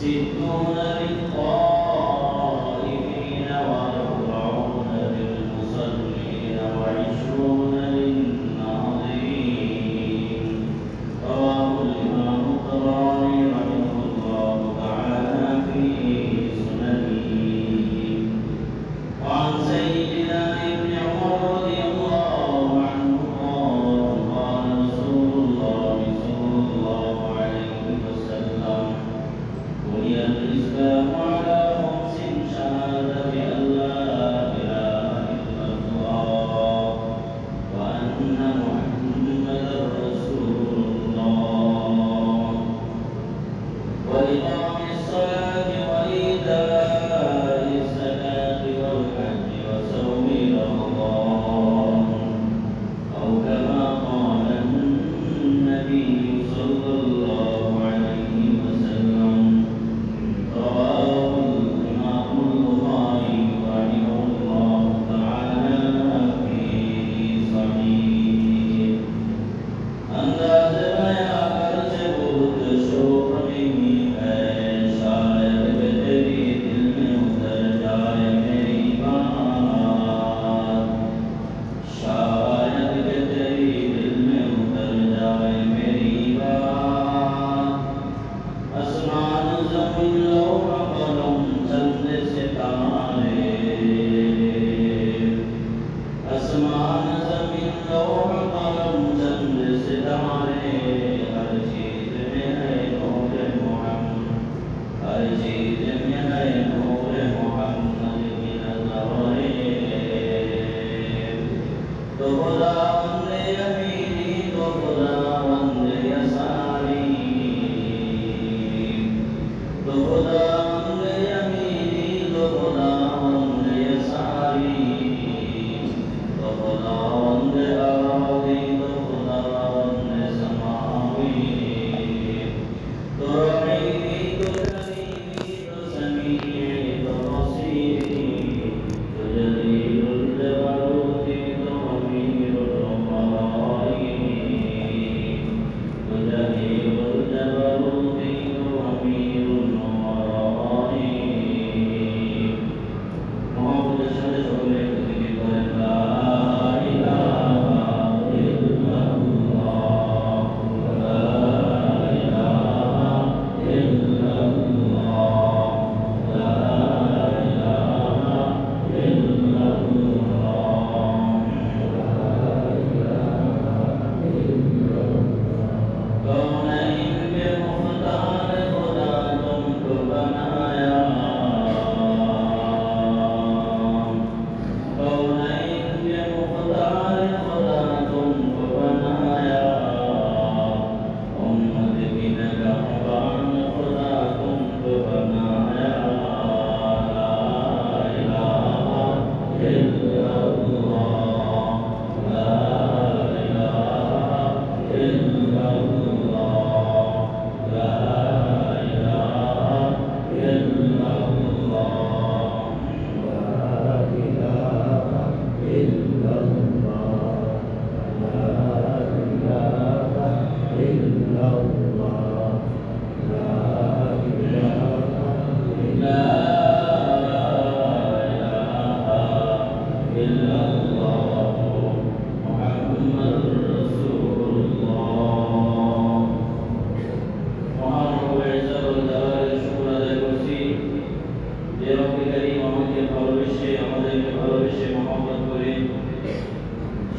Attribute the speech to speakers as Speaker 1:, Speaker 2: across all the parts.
Speaker 1: ستون للطائفين وأربعون للمصلين وعشرون للناظرين. رواه الإمام الطبراني رحمه الله تعالى في سننه. وعن سيدنا ابن عمر رضي الله عنه قال قال رسول الله صلى الله عليه وسلم: بني الإسلام على خمس: شهادة أن لا إله إلا الله وأن محمدا رسول الله وإقام الصلاة وإيتاء الزكاة والحج وصوم رمضان، أو كما قال النبي صلى الله عليه وسلم. رواه الإمام البخاري رحمه الله تعالى في صحيح. انداز بیان سے بہت شوق نہیں ہے، شاید تیری دل میں اتر جائے میری بات، شاید تیری دل میں اتر جائے میری بات۔ آسمان زمین لوح قلم چند ستارے، آسمان زمین لوح قلم چند ستارے، ہر چیز میں ہے نور محمد، ہر چیز میں ہے نور محمد کی نظریں۔ تو خداوند یمینی تو خداوند یساری، تو خداوند یمینی تو خداوند یساری، تو خداوند آبی تو خداوند سماوی، تو رقیبی تو جلیلی تو سمیعی تو بصیری، تو جلیل الجبروتی تو امیر الامرائی، تو جلیل الجبروتی تو امیر الامرائی۔ محمد সাথে সকলে জিকির করেন লা ইলাহা ইল্লাল্লাহ, লা ইলাহা ইল্লাল্লাহ, লা ইলাহা ইল্লাল্লাহ। कौनैन के मुख्तार खुदा तुमको बनाया, कौनैन के मुख्तार खुदा तुमको बनाया, उम्मत की नगहबान खुदा तुमको बनाया। ला इलाहा इल्लल्लाह, ला इलाहा इल्लल्लाह, ला इलाहा इल्लल्लाह, ला इलाहा इल्लल्लाह, ला इलाहा इल्लल्लाह, ला इलाहा इल्लल्लाह, मुहम्मदुर রাসূলুল্লাহ। মহান রব্বুল ইজ্জত ওয়াল জালালের শুকর আদায় করছি যে রব্বুল কারীম আমাকে ভালোবেসে আমাদেরকে ভালোবেসে মহব্বত করে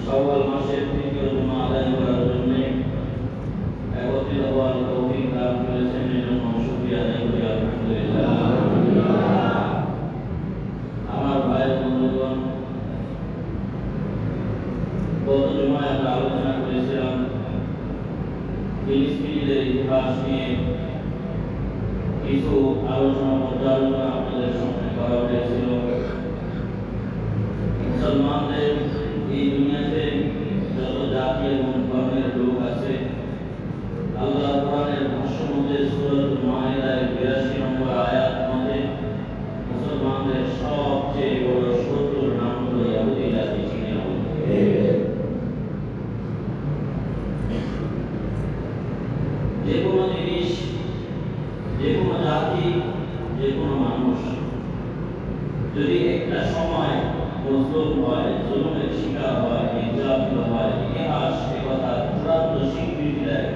Speaker 1: শাওয়াল মাসের তৃতীয় জুমা আদায় করার জন্য একত্রিত হওয়ার তৌফিক দান করেছেন, এজন্য শুকরিয়া আদায় করি আলহামদুলিল্লাহ। আমার ভাই বন্ধুগণ, গত জুমায় আমরা আলোচনা করেছিলাম ফিলিস্তিনিদের ইতিহাস নিয়ে, কিছু আলোচনা পর্যালোচনা আপনাদের সামনে করা হয়েছিল। মুসলমানদের এই দুনিয়াতে যত জাতি এবং ধর্মের লোক আছে, আল্লাহ কোরআনের ভাষ্য মতে সূরাতুল মাইদার ৮২ নম্বর আয়াত মতে মুসলমানদের সবচেয়ে বড় শত্রুর নাম হলো ইহুদি জাতি। যে কোনো জিনিস, যে কোনো জাতি জাতি যে কোনো মানুষ যদি একটা সময় মজলুম হয়, জুলুমের শিকার হয়, নির্যাতিত হয়, ইতিহাস একথা চূড়ান্ত স্বীকৃতি দেয়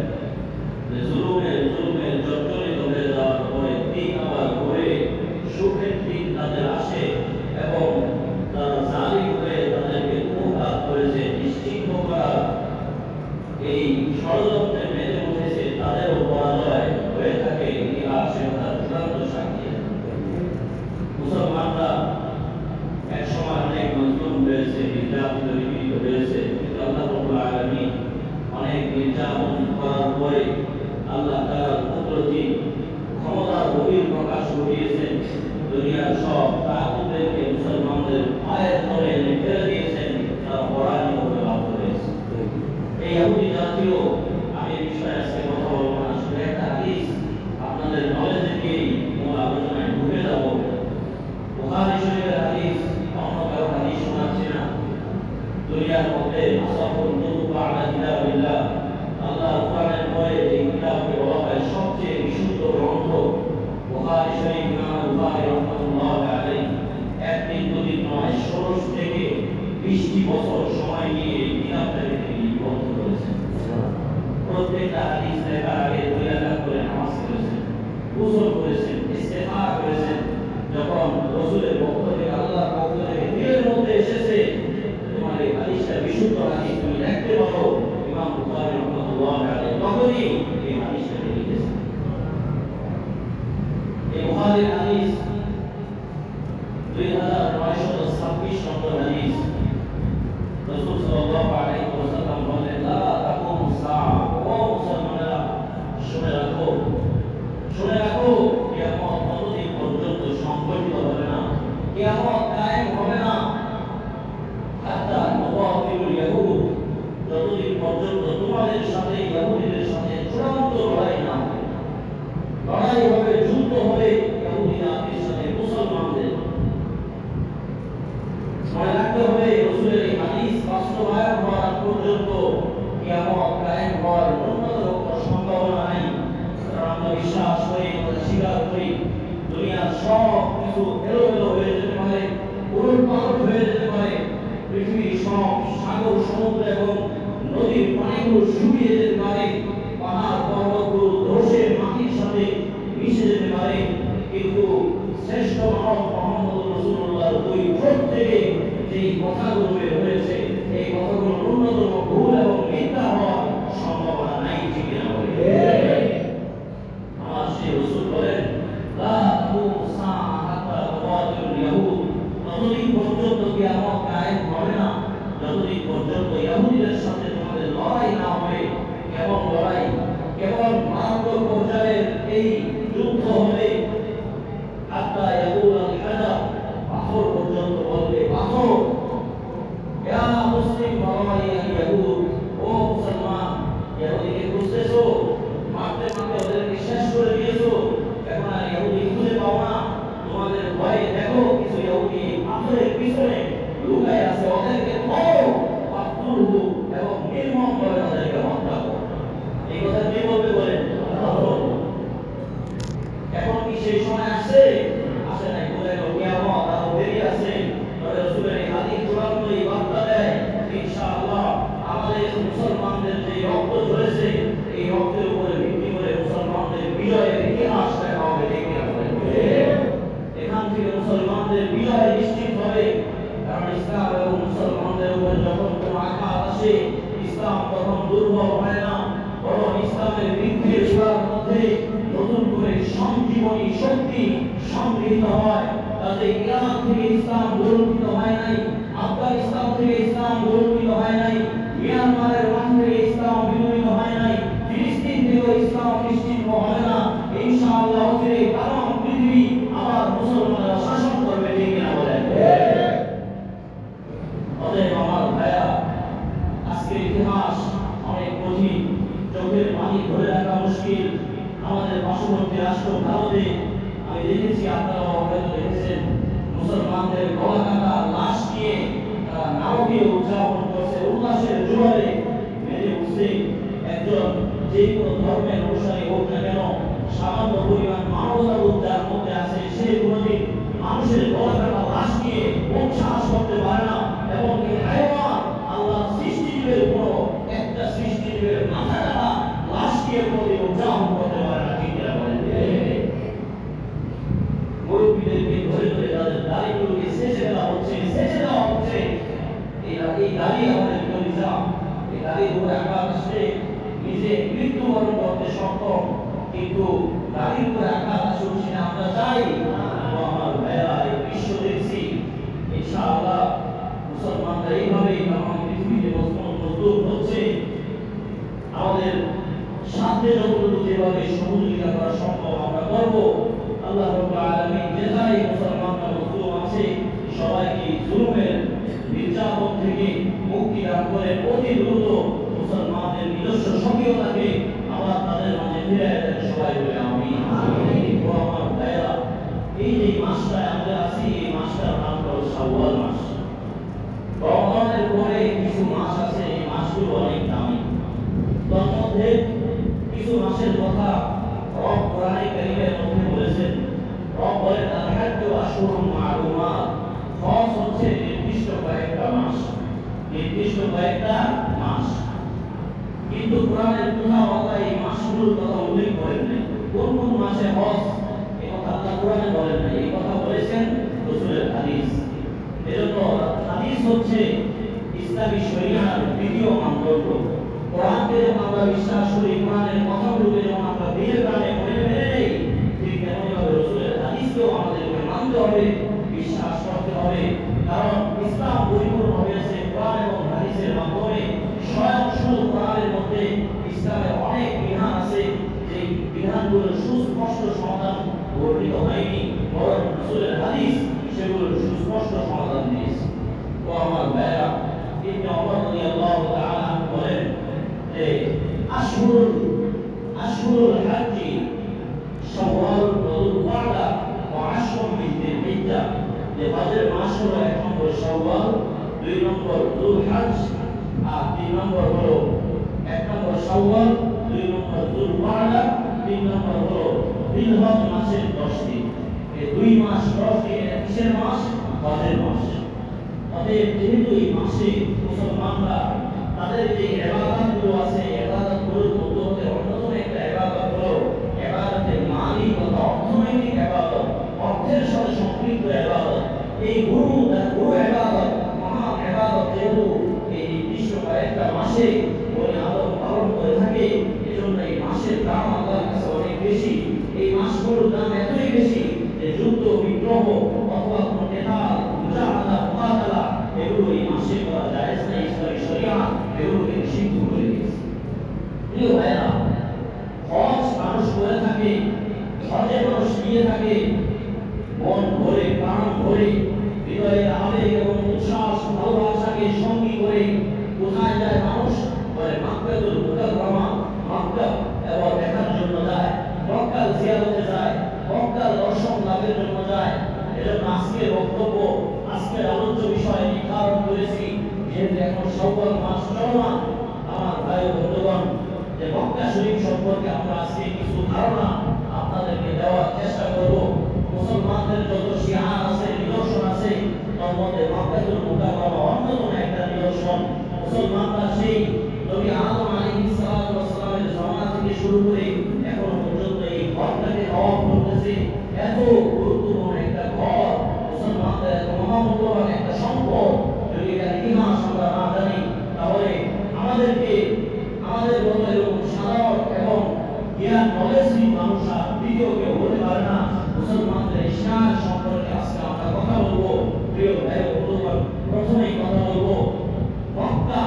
Speaker 1: যে জুলুমের জর্জরিত হয়ে যাওয়ার পরে দিন আবার ঘুরে সুখের দিন তাদের আসে এবং তারা জালিম হয়ে তাদেরকে কুমুখাত করেছে, নিশ্চিহ্ন করা এই ষড়যন্ত্রে মেতে উঠেছে, তাদেরও পরাজয় হয়ে থাকে। ইতিহাস একথা চূড়ান্ত সাক্ষী। মুসলমানরা একসময় অনেক মজলুম হয়েছে, নির্যাতিত নিপীড়িত হয়েছে, কিন্তু আল্লাহ রাব্বুল আলামিন অনেক নির্যাতন করার পরে আল্লাহ তাআলার কুদরতি ক্ষমতার বহিঃপ্রকাশ ঘটিয়েছেন। দুনিয়ার সব তাগুতদেরকে মুসলমানদের পায়ের তলে এনে ফেলে দিয়েছেন, তারা পরাজিত লাভ করেছে। এই ইহুদি জাতীয়, আমি এই বিষয়ে আজকে কথা বলবো না, শুধু একটা হাদিস আপনাদের নলেজে দিয়েই মূল আলোচনায় ঢুকে যাব। বুখারী শরীফের হাদিস, অন্য কারো হাদিস শোনাচ্ছি না। দুনিয়ার মধ্যে আসাফুল কুতুব আলা কিতাবিল্লাহ, আল্লাহর কোরআনের পরে যে কিতাবকে বলা হয় সবচেয়ে বিশুদ্ধ গ্রন্থ, বুখারী শরীফ। ইমাম বুখারী রাহমাতুল্লাহ আলাইহি একদিন দুদিন নয়, 16 থেকে 20টি বছর সময় নিয়ে এই কিতাবটাকে তিনি লিপিবদ্ধ করেছেন। প্রত্যেকটা হাদিস লেখার আগে 2 রাকাত করে নামাজ পড়েছেন, গোসল করেছেন, ইস্তেগফার করেছেন। যখন রাসূলের পক্ষ থেকে, আল্লাহর পক্ষ থেকে দিলের মধ্যে এসেছে তোমার এই হাদিসটা বিশুদ্ধ হাদিস, তুমি লিখতে পারো, ইমাম বুখারী রাহমাতুল্লাহ আলাইহি তখনই এই হাদিসটাকে লিখেছেন। এই বুখারীর হাদিস 2926 নম্বর হাদিস। রাসূল সাল্লাল্লাহু আলাইহি ওয়াসাল্লাম বলেন, লা তাকুমু সাআ, ও মুসলমানেরা শুনে রাখো, শুনে রাখো, কিয়ামত ততদিন পর্যন্ত সংঘটিত হবে না, কিয়ামত কায়েম হবে না, হাত্তা তুকাতিলুল ইয়াহুদ, যতদিন পর্যন্ত তোমাদের সাথে ইহুদিদের সাথে চূড়ান্ত লড়াই না হবে। লড়াই হবে, যুদ্ধ হবে ইহুদি জাতির সাথে মুসলমানদের। মনে রাখতে হবে, রাসূলের এই হাদিস বাস্তবায়ন হওয়ার পর্যন্ত কিয়ামত কায়েম হওয়ার ন্যূনতম কোনো সম্ভাবনা নাই। কারণ আমরা বিশ্বাস করি, আমরা স্বীকার করি, দুনিয়ার সব কিছু এলোমেলো হয়ে যেতে পারে, উলটপালট হয়ে যেতে পারে, পৃথিবীর সব সাগর সমুদ্র এবং নদীর পানিগুলো শুকিয়ে যেতে পারে, পাহাড় পর্বতগুলো ধসে মাটির সাথে মিশে যেতে পারে, কিন্তু শ্রেষ্ঠ মানব মুহাম্মদ রাসূলুল্লাহর ওই ঠোঁট থেকে যেই কথাগুলো বের হয়েছে, এই কথাগুলো ন্যূনতম ভুল এবং মিথ্যা হওয়ার সম্ভাবনা নাই। ঠিক না বলে আমার সেই রাসূল বলেন, লা তাকুমু সাআ হাত্তা তুকাতিলুল ইয়াহুদ, ততদিন পর্যন্ত কিয়ামত কায়েম হবে না যতদিন পর্যন্ত ইহুদিদের সাথে তোমাদের লড়াই না হবে। কেবল লড়াই, কেবল মারাত্মক পর্যায়ের এই যুদ্ধ হবে, হাত্তা ইয়াকুলাল হাজার, পাথর পর্যন্ত বলবে, পাথর, ইয়া মুসলিম ওয়ারাই আল ইয়াহুদ, ও মুসলমান, ইহুদিকে খুঁজতেছো, মারতে মারতে ওদেরকে শেষ করে দিয়েছো, এখন আর ইহুদি খুঁজে পাও না, তোমাদের ভয়ে দেখো কিছু ইহুদি পাথরের পিছনে লুকায় আছে, ওদেরকে ধরো, ফাকতুলহু, এবং নির্মমভাবে তাদেরকে হত্যা করো। এই কথা কে বলবে বলেন? এখন কি সেই সময় আসছে? আসে নাই। বলে কিয়ামত আরো দেরি আছে। তবে রাসূলের এই হাদিস চূড়ান্ত এই বার্তা দেয়, ইনশাআল্লাহ আমাদের মুসলমানদের যে রক্ত ঝরেছে, এই রক্তের উপরে ভিত্তি করে মুসলমানদের বিজয়ের ইতিহাস লেখা হবে। ঠিক না বলেন? এখান থেকে মুসলমানদের বিজয় নিশ্চিত হবে। কারণ ইসলাম এবং মুসলমানদের উপর যখন কোনো আঘাত আসে, ইসলাম তখন দুর্বল হয় না, বরং ইসলামের বৃদ্ধির ছোঁয়ার মধ্যে নতুন করে সঞ্জীবনী শক্তি সংগৃহীত হয়। তাতে ইরান থেকে ইসলাম দুর্নীত হয় নাই, আফগানিস্তান থেকে ইসলাম দুর্নীত হয় নাই, মিয়ানমারের মাঠ থেকে ইসলাম বিলুপ্ত হয় নাই, ফিলিস্তিন থেকেও ইসলাম নিশ্চিত হবে না। ইনশাআল্লাহ অচিরে তামাম পৃথিবী আবার মুসলমানরা শাসন করবে। ঠিক না বলেন? অতএব আমার ভাইয়া, আজকের ইতিহাস অনেক কঠিন, চোখের পানি ধরে রাখা মুশকিল। আমাদের পার্শ্ববর্তী রাষ্ট্র ভারতে আমি দেখেছি, আপনারাও হয়তো দেখেছেন, মুসলমানদের গলা কাটা লাশ নিয়ে তারা নারকীয় উদযাপন করছে, উল্লাসের জোয়ারে মেতে উঠছে। একজন যে কোনো ধর্মের অনুসারী হোক না কেন, সামান্য পরিমাণ মানবতাবোধ যার মধ্যে আছে সে কোনোদিন মানুষের গলা কাটা লাশ নিয়ে উচ্ছ্বাস করতে পারে না। এবং এই হায়ওয়ান আল্লাহ সৃষ্টিজীবের কোনো একটা সৃষ্টিজীবের মাথা কাটা লাশ নিয়ে কোনোদিন উদযাপন করতে পারে না। ঠিক না বলেন? মুরব্বীদেরকে ধরে ধরে তাদের দাড়িগুলোকে শেষে দেওয়া হচ্ছে। এই দাড়ি আমাদের নিজাম, এই দাড়ি ধরে আঘাত আসলে নিজে মৃত্যুবরণ করতে সক্ষম, কিন্তু দাড়ির উপরে আঘাত আসুক সেটা আমরা চাই। আমার ভাইয়েরা, এই বিশ্ব দেখছি ইনশাআল্লাহ মুসলমানরা এইভাবেই আমার পৃথিবীতে মজবুত হচ্ছে। আমাদের সাথে যতটুকু যেভাবে সহযোগিতা করা সম্ভব আমরা করবো। আল্লাহ রাব্বুল আলামিন যেথায় মুসলমানরা মজলুম আছে সবাইকে জুলুমের নির্যাতন থেকে মুক্তি দান করে অতি দ্রুত মুসলমানদের নিজস্ব স্বকীয়তাকে আবার তাদের মাঝে ফিরে দেন। সবাই বলে আমিন। ও আমার ভাইয়েরা, এই যে মাসটায় আমরা আছি এই মাসটার নাম হলো শাওয়াল মাস। রমজানের পরে কিছু মাস আছে, এই মাসগুলো অনেক দামি। তার মধ্যে কিছু মাসের কথা রব কোরআনে কারীমের মধ্যে বলেছেন। রব বলেন আল-হাজ্জু আশহুরুম মা'লুমাত, হজ হচ্ছে নির্দিষ্ট কয়েকটা মাস। কিন্তু কোরআনের কোথাও আল্লাহ এই মাসগুলোর কথা উল্লেখ করেন নাই। কোন কোন মাসে হজ এই কথা আল্লাহ কোরআনে বলেন নাই, এই কথা বলেছেন রাসূলের হাদিস। এজন্য হাদিস হচ্ছে ইসলামী শরীয়তের দ্বিতীয় মানদণ্ড। কোরআনকে যখন আমরা বিশ্বাস করি, কোরআনের কথাগুলোকে যখন আমরা দিলে প্রাণে মনে নেই, ঠিক তেমনইভাবে রাসূলের হাদিসকেও আমাদেরকে মানতে হবে, বিশ্বাস করতে হবে। কারণ ইসলাম পরিপূর্ণ হয়েছে কোরআন এবং হাদিসের মাধ্যমে। স্বয়ং শুধু কোরআনের মধ্যে ইসলামের অনেক বিধান আছে, যে বিধানগুলোর সুস্পষ্ট সমাধান বর্ণিত হয়নি, বরং রাসূলের হাদিস সেগুলোর সুস্পষ্ট সমাধান দিয়েছে। ও আমার ভাইরা, ইবনে ওমর রাদিয়াল্লাহু তাআলা বলেন যে আশহুরুল হাজ্জি শাওয়াল ওয়া যুলকাদা ওয়া আশরুম মিন যিলহিজ্জা, যে হজের মাস হলো 1 নম্বর শাওয়াল, 2 নম্বর যুলহজ, আর 3 নম্বর হলো 1 নম্বর শাওয়াল, 2 নম্বর যুলকাদা, 3 নম্বর হলো যিলহজ মাসের 10 দিন। এই 2 মাস 10 দিন এটা কিসের মাস? হজের মাস। অতএব যেহেতু এই মাসে মুসলমানরা তাদের যে ইবাদতগুলো আছে, ইবাদতগুলোর মধ্যে অন্যতম একটা ইবাদত হলো ইবাদতে মালি বা অর্থনৈতিক ইবাদত, অর্থের সাথে সম্পৃক্ত ইবাদত। এই গুরু ইবাদত, মহা ইবাদত যেহেতু এই নির্দিষ্ট কয়েকটা মাসে বনি আদম পালন করে থাকে, এজন্য এই মাসের দাম আল্লাহর কাছে অনেক বেশি। এই মাসগুলোর দাম এতই বেশি যে যুদ্ধ, বিগ্রহ অথবা কোনো কেতাল, মুজাহাদা, মুকাতালা এগুলো এই মাসে করা জায়েজ না। ইসলামী শরিয়াত এগুলোকে নিষিদ্ধ করে দিয়েছে। প্রিয় ভাইরা, হজ মানুষ করে থাকে, হজে মানুষ নিয়ে থাকে মন ভরে, প্রাণ ভরে, হৃদয়ের আবেগ এবং উচ্ছ্বাস ভালোবাসাকে সঙ্গী করে। কোথায় যায় মানুষ? বলে মাক্কাতুল মুকাররমা, মক্কা এবং দেখার জন্য যায়, মক্কার জিয়ারতে যায়, মক্কার দর্শন লাভের জন্য যায়। এজন্য আজকের বক্তব্য, আজকের আলোচ্য বিষয় নির্ধারণ করেছি, যেহেতু এখন শাওয়াল মাস চলমান, আমার ভাই ও বন্ধুগণ, যে মক্কা শরীফ সম্পর্কে আমরা আজকে কিছু ধারণা আপনাদেরকে দেওয়ার চেষ্টা করব। মুসলমানদের যত শিআর আছে, নিদর্শন আছে, তার মধ্যে মক্কাতুল মুকাররমা অন্যতম একটা নিদর্শন। মুসলমানরা সেই নবী আদম আলাইহিস সালামের জামানা থেকে শুরু করে এখনো পর্যন্ত এই ঘরটাকে রওয়াব করতেছে। এত গুরুত্বপূর্ণ একটা ঘর, মুসলমানদের এত মহামূল্যবান একটা সম্পদ, যদি এটার ইতিহাস আমরা না জানি তাহলে আমাদের মতো এরকম সাধারণ এবং জ্ঞান নলেজহীন মানুষ আর দ্বিতীয় কেউ হতে পারে না। মুসলমানদের ইসলাম সম্পর্কে আজকে আমরা কথা বলবো। প্রিয় ভাই ও বন্ধুগণ, প্রথমেই কথা বলবো মক্কা,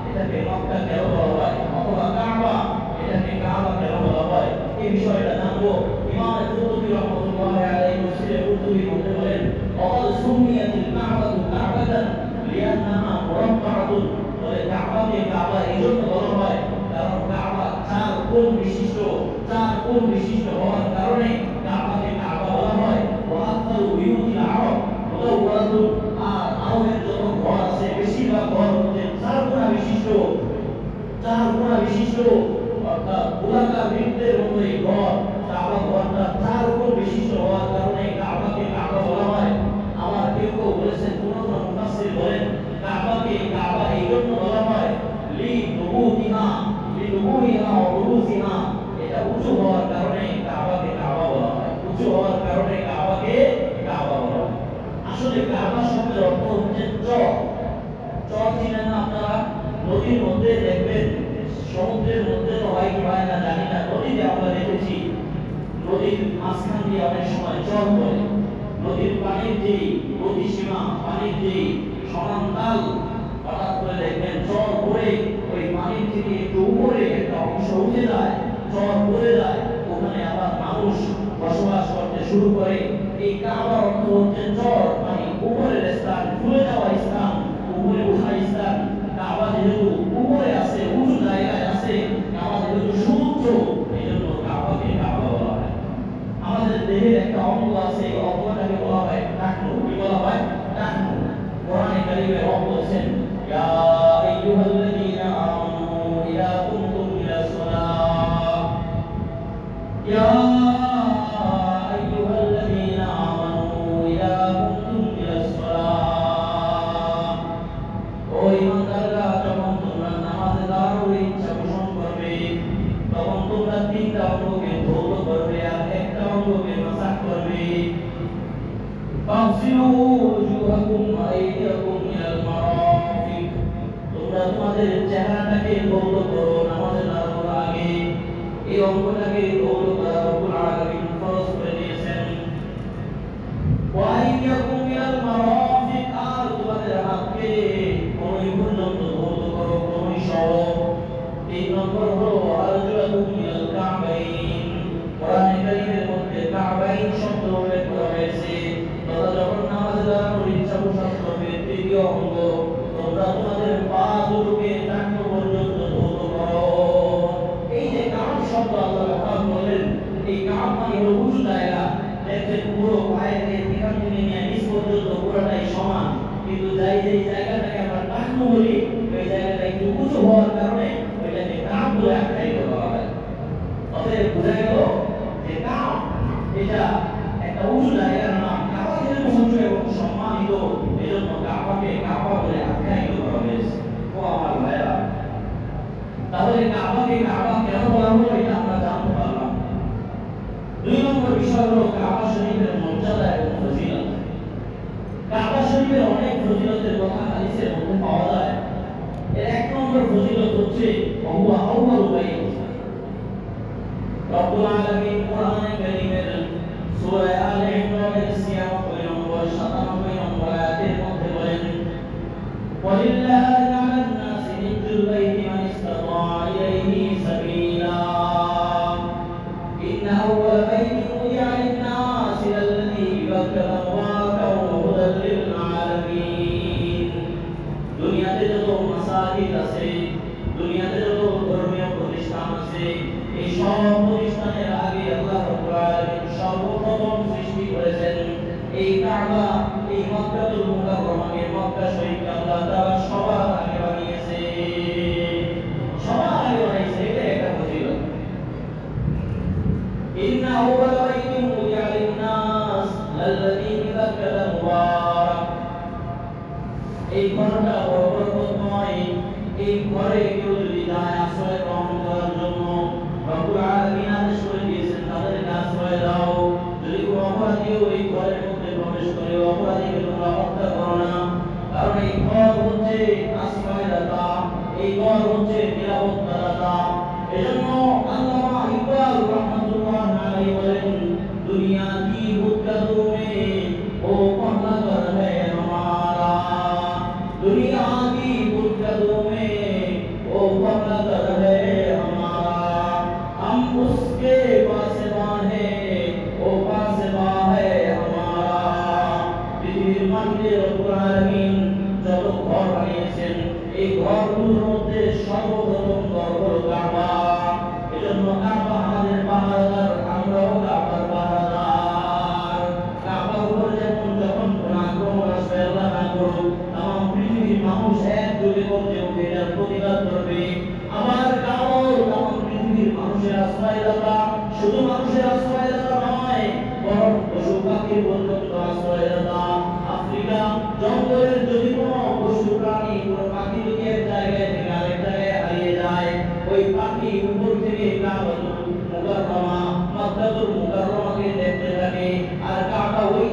Speaker 1: এটাকে মক্কা কেন বলা হয়, অথবা কাবা, এটাকে কাবা কেন বলা হয়, এই বিষয়টা জানবো। ইমাম কুরতুবী রাহমাতুল্লাহি আলাইহি তাফসীরে কুরতুবী বলতে বলেন, অকাল সুমিয়াতিল কাবাতু কাবাতান লিআন্নাহা মুরাব্বাআতুন, বলে কাবাকে কাবা এইজন্য বলা হয় কারণ কাবা 4 কোণ বিশিষ্ট, 4 কোণ বিশিষ্ট হওয়ার কারণে কাবাকে কাবা বলা হয়। ওয়া আকতারু বিউতিল আরব মুদাওওয়ারাতুন, আর আরবের যত ঘর আছে বেশিরভাগ ঘর হচ্ছে 4 কোণা বিশিষ্ট, 4 কোণা বিশিষ্ট, অর্থাৎ গোলাকার বৃত্তের মতো এই ঘর। কাবা কাবাকে কাবা বলা। আসলে কাবা শব্দের অর্থ হচ্ছে চর। চর চিনেন না আপনারা? নদীর মধ্যে দেখবেন, সমুদ্রের মধ্যে তো হয় কি হয় না জানি না, নদীতে আমরা দেখেছি নদীর মাঝখান দিয়ে অনেক সময় চর পড়ে। নদীর পানির যে গতিসীমা, পানির যে সমান তাল, হঠাৎ করে দেখবেন চর পড়ে ওই পানির থেকে একটু উপরে একটা অংশ উঠে যায়, চর পড়ে যায়, ওখানে আবার মানুষ বসবাস করতে শুরু করে। এই কাবার অর্থ হচ্ছে চর, মানে উপরের স্থান, ফুলে যাওয়া স্থান, উপরে ওঠা স্থান। কাবা যেহেতু উপরে আছে, উঁচু জায়গায় আছে, কাবা যেহেতু সুউচ্চ, এই জন্য কাবাকে কাবা বলা হয়। আমাদের দেহের একটা অঙ্গ আছে, এই অঙ্গটাকে বলা হয় টাকনু। কি বলা হয়? টাকনু। কোরআনে কারিমে রব বলেছেন, ইয়া আইয়ুহাল্লাযীনা আমানু ইযা কুমতুম ইলা সালাহ, ইয়া আইয়ুহাল্লাযীনা আমানু ইযা কুমতুম ইলা সালাহ। ও ঈমানদাররা, যখন তোমরা নামাজে দাঁড়ানোর ইচ্ছা পোষণ করবে, তখন তোমরা তিনটা অঙ্গকে ধৌত করবে আর একটা অঙ্গকে মাসাজ করবে। ফাগসিলু উজুহাকুম ওয়া আইদিয়াকুম ইলাল মারাফিক। তোমরা তোমাদের চেহারাটাকে ধৌত করো নামাজে দাঁড়ানোর আগে। এই অঙ্গটাকে ধৌত করা রব্বুল আলামিন ফরজ করে দিয়েছেন। ওয়া আইদিয়াকুম ইলাল মারাফিক, আর তোমাদের হাতকে কনুই পর্যন্ত ধৌত করো, কনুই সহ। 3 নম্বর হলো আরজুলাকুম ইলাল কাবাইন। কোরআনে কারীমের মধ্যে কাবাইন শব্দ উল্লেখ করা হয়েছে। তোমরা যখন নামাজে দাঁড়ানোর ইচ্ছা পোষণ করবে, তৃতীয় অঙ্গ, তোমরা তোমাদের পা দুটোকে টাকনু পর্যন্ত ধৌত করো। এই যে কাব শব্দ আল্লাহ ব্যবহার করলেন, এই কাব মানে হলো উঁচু জায়গা। দেখবেন পুরো পায়ের এখান থেকে নিয়ে নিচ পর্যন্ত পুরোটাই সমান, কিন্তু যেই জায়গাটাকে আমরা টাকনু বলি, ওই জায়গাটা একটু উঁচু হওয়ার কারণে ওইটাকে কাব বলে আখ্যায়িত করা হয়। অতএব বোঝা গেল যে কাব এটা একটা উঁচু জায়গার নাম। কাবা যেহেতু উঁচু এবং সম্মানিত, এজন্য কাবাকে কাবা বলে আখ্যায়িত করা হয়েছে। ও আমার ভাইরা, তাহলে কাবাকে কাবা কেন বলা হলো এটা আমরা জানতে পারলাম। 2 নম্বর বিষয় হলো কাবা শরীফের মর্যাদা এবং ফজিলত। কাবা শরীফের অনেক ফজিলতের কথা হাদিসের মধ্যে পাওয়া যায়। এর 1 নম্বর ফজিলত হচ্ছে হুয়া আউয়ালু বাইত। রব্বুল আলামিন কোরআনে কারীমের সূরা আলে ইমরানের 96 নম্বর 97 নম্বর আয়াতের মধ্যে বলেন, ওয়ালিল্লাহি আলান নাসি হিজ্জুল বাইতি মান ইসতাতা ইলাইহি সাবিলা, ইন্না আউওয়ালা বাইতিন উদিআ লিন-নাসি আল্লাযী বিবাক্কাতা মুবারাকান ওয়া হুদাল লিল আলামিন। দুনিয়াতে যত মাসাজিদ আছে, দুনিয়াতে যত ধর্মীয় প্রতিষ্ঠান আছে, এই সব প্রতিষ্ঠানের আগে আল্লাহ রাব্বুল আলামিন সর্বপ্রথম সৃষ্টি করেছেন এই কাবা, এই মক্কাতুল মুকাররমাকে, মক্কা শরীফকে আল্লাহ তাআলা সবার আগে বানিয়েছে, সবার আগে বানিয়েছে। এটা একটা ফজিলত। ইন্না আউওয়ালা বাইতিন উদিআ লিন-নাস লাল্লাযী বিবাক্কাতা মুবারাক। এই ঘরটা বড় বরকতময়। এই ঘরে কেউ যদি যায় আশ্রয় গ্রহণ করার জন্য, রব্বুল আলামিন আদেশ করে দিয়েছেন তাদেরকে আশ্রয় দাও। যদি কোনো অপরাধীও এই ঘরের মধ্যে প্রবেশ করে, অপরাধীকে তোমরা হত্যা করো না, কারণ এই ঘর হচ্ছে আশ্রয়দাতা, এই ঘর হচ্ছে নিরাপত্তাদাতা। এজন্য আল্লামা ইকবাল রাহমাতুল্লাহ আলাইহি বলেন, দুনিয়া কি হুক্কাদু মে ও পহলা ঘর হ্যায় হামারা, दुनिया की गुदगदों में वो पहला घर है हमारा, हम उसके पासबां हैं, वो पासबां है हमारा। পৃথিবীর মাটিতে রব্বুল আলামিন যত ঘর বানিয়েছেন, এই ঘরগুলোর মধ্যে সর্বপ্রথম ঘর হলো কাবা। এজন্য কাবা আমাদের পাহারাদার, আমরাও কাবার পাহারাদার। কাবার উপর যেমন যখন কোন আক্রমণ আসবে, আল্লাহ না করুক, তাম পৃথিবীর মানুষ একযোগে করতে উঠে এটার প্রতিবাদ করবে। আবার কাবাও তাম পৃথিবীর মানুষের আশ্রয়দাতা, শুধু মানুষের আশ্রয়দাতা নয়, বরং পশু পাখির পর্যন্ত আশ্রয়দাতা। আফ্রিকা জঙ্গলের যদি কোনো পশু প্রাণী, কোনো পাখি যদি এক জায়গায় থেকে আরেক জায়গায় হারিয়ে যায়, ওই পাখি উপর থেকে কাবাতুল মুকাররমা, মক্কাতুল মুকাররমাকে দেখতে থাকে, আর কাবা ওই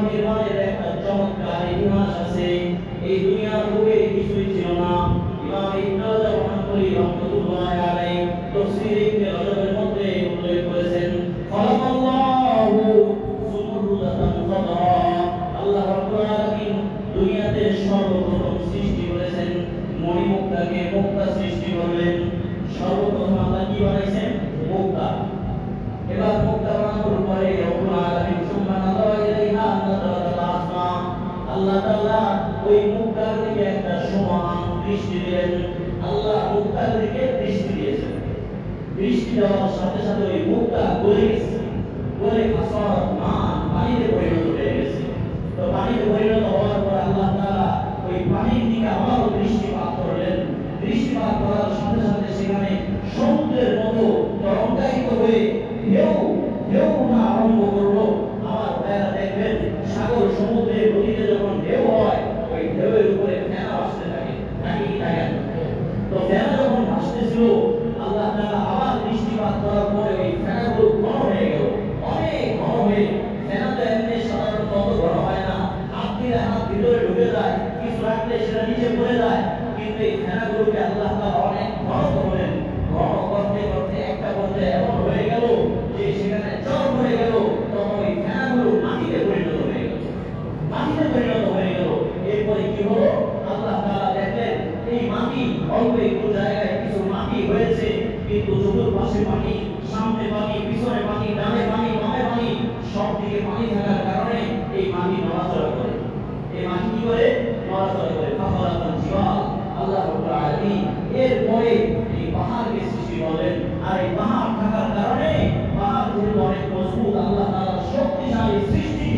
Speaker 1: নির্মাণের একটা চমৎকার ইতিহাস আছে। এই দুনিয়ার বুকে কিছুই ছিল না। ইমাম ইবনে রজব রাহমাতুল্লাহি আলাইহি তাফসীর ইবনে রজবের মধ্যে উল্লেখ করেছেন, খালাকাল্লাহু সুমুরুদাতান খাদরা, আল্লাহ রাব্বুল আলামিন দুনিয়াতে সর্বপ্রথম সৃষ্টি করেছেন মণিমুক্তাকে, মুক্তা সৃষ্টি করলেন। সর্বপ্রথম আল্লাহ কি বানাইছেন? মুক্তা। এবার মুক্তা বানানোর পরে রব্বুল আলামিন সুবহানাল্লাহ ওয়া ইলাইহা নাযারাতুল আসমা, আল্লাহ তাআলা ওই মুক্তার দিকে একটা সমান দৃষ্টি দিলেন। আল্লাহ মুক্তার দিকে দৃষ্টি দিয়েছেন। দৃষ্টি দেওয়ার সাথে সাথে ওই মুক্তা গলে গেছে, গলে ফাসাদ পানিতে পরিণত হয়ে গেছে। তো পানিতে পরিণত হওয়ার পর আল্লাহ তাআলা ওই পানির দিকে আবারও দৃষ্টিপাত করলেন। দৃষ্টিপাত করার সাথে সাথে সেখানে সমুদ্রের মতো তরঙ্গায়িত হয়ে ঢেউ ঢেউ ওঠা আরম্ভ করলো। আমার ভাইয়েরা দেখবেন, সাগর সমুদ্রে নদীতে যখন ঢেউ হয়, ওই ঢেউয়ের উপরে ফেনা ভাসতে থাকে, নাকি কি থাকে? তো ফেনা যখন ভাসতেছিল, আল্লাহ তাআলা আবার দৃষ্টিপাত করার পরে ওই ফেনাগুলো ঘন হয়ে গেল, অনেক ঘন হয়ে। ফেনা তো এমনি সাধারণত অত ঘন হয় না, হাত দিলে হাত ভিতরে ঢুকে যায়, কিছু রাখলে সেটা নিচে পড়ে যায়। কিন্তু এই ফেনাগুলোকে আল্লাহ তাআলা অনেক ঘন করলেন। ঘন করতে করতে একটা পর্যায়ে এমন হয়ে গেল যে সেখানে জল হয়ে গেল। তখন ওই ফেনাগুলো মাটিতে পরিণত হয়ে গেল, মাটিতে পরিণত হয়ে গেল। এরপরে কি হলো? আল্লাহ তাআলা দেখলেন এই মাটি অল্প একটু জায়গায় কিছু মাটি হয়েছে, কিন্তু চতুর্পাশে পানি, সামনে পানি, পিছনে পানি, ডানে পানি, বামে পানি, সব দিকে পানি থাকার কারণে এই মাটি নড়াচড়া করে। এই মাটি কি করে? নড়াচড়া করে। ফাখালাকাল জিবাল, আল্লাহ রাব্বুল আলামিন এরপরে এই পাহাড়কে সৃষ্টি করলেন। আর এই পাহাড় থাকার কারণে পাহাড় যেহেতু অনেক মজবুত, আল্লাহ তাআলা শক্তিশালী সৃষ্টি,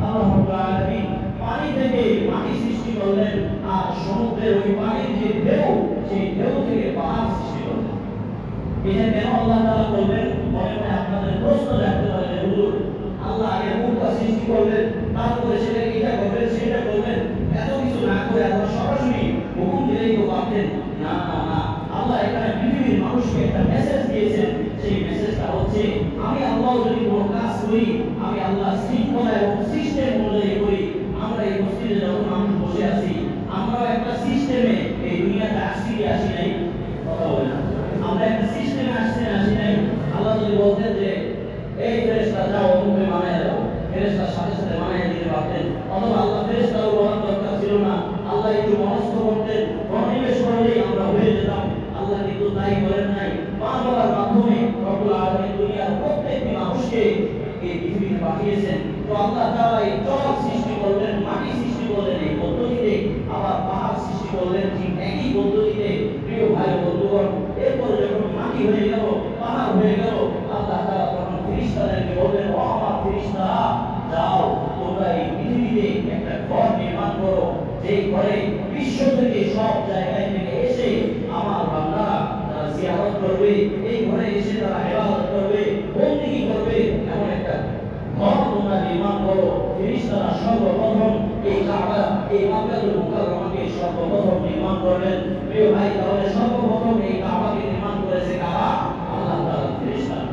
Speaker 1: আল্লাহ রাব্বুল আলামিন পানি থেকে মাটি সৃষ্টি করলেন। আর সমুদ্রের ওই পানির যে ঢেউ, সেই ঢেউ থেকে পাহাড় সৃষ্টি করলেন। এটা কেন আল্লাহ তাআলা করলেন? মনে মনে আপনাদের প্রশ্ন জাগতে পারে, হুজুর আল্লাহ আগে মুক্তা সৃষ্টি করলেন, তারপরে সেটাকে এটা করবেন সেটা করবেন, এত কিছু না করে আল্লাহ সরাসরি হুকুম দিলেই তো পারতেন। না না না, আল্লাহ এখানে পৃথিবীর মানুষকে একটা মেসেজ দিয়েছেন। সেই মেসেজটা হচ্ছে, আমি আল্লাহ যদি কোনো কাজ করি, আমি আল্লাহ শৃঙ্খলা এবং সিস্টেম অনুযায়ী করি। আমরা এই মসজিদে যখন মানুষ বসে আছি, আমরা একটা সিস্টেমে এই দুনিয়াতে আসছি কি আসি নাই? কথা বলে না, আমরা একটা সিস্টেমে আসছি না আসি নাই? আল্লাহ যদি বলতেন যে এই ফেরেশতা যাও অমুকে মানায় দাও, ফেরেশতার সাথে সাথে মানায় দিতে পারতেন। অথবা আল্লাহ ফেরেশতাও বলার দরকার ছিল না, আল্লাহ একটু মনস্থ করতেন, মনোনিবেশ করলেই আমরা হয়ে যেতাম। আল্লাহ কিন্তু তাই করেন নাই। মা বলার মাধ্যমে রব্বুল আলামিন দুনিয়ার প্রত্যেকটি মানুষকে এই পৃথিবীতে পাঠিয়েছেন। তো আল্লাহ তাআলা এই জল সৃষ্টি করলেন, মাটি সৃষ্টি করলেন এই পদ্ধতিতে, আবার পাহাড় সৃষ্টি করলেন ঠিক একই পদ্ধতিতে। প্রিয় ভাই বন্ধুগণ, এরপরে যখন মাটি হয়ে গেল, পাহাড় হয়ে গেল, আল্লাহ তাআলা তখন ফেরেশতাদেরকে বললেন, ও আমার ফেরেশতারা, যাও তোমরা এই পৃথিবীতে একটা ঘর নির্মাণ করো, যে ঘরে বিশ্ব থেকে সব জায়গায় থেকে এসে আমার বান্দারা তারা জিয়ারত করবে, এই ঘরে এসে তারা ইবাদত করবে, বন্দেগী করবে, এমন একটা ঘর তোমরা নির্মাণ করো। ফেরেশতারা সর্বপ্রথম এই কাবা, এই মক্কাতুল মুকাররমাকে সর্বপ্রথম নির্মাণ করলেন। প্রিয় ভাই, তাহলে সর্বপ্রথম এই কাবাকে নির্মাণ করেছে কারা? আল্লাহ তাআলা, ফেরেশতারা।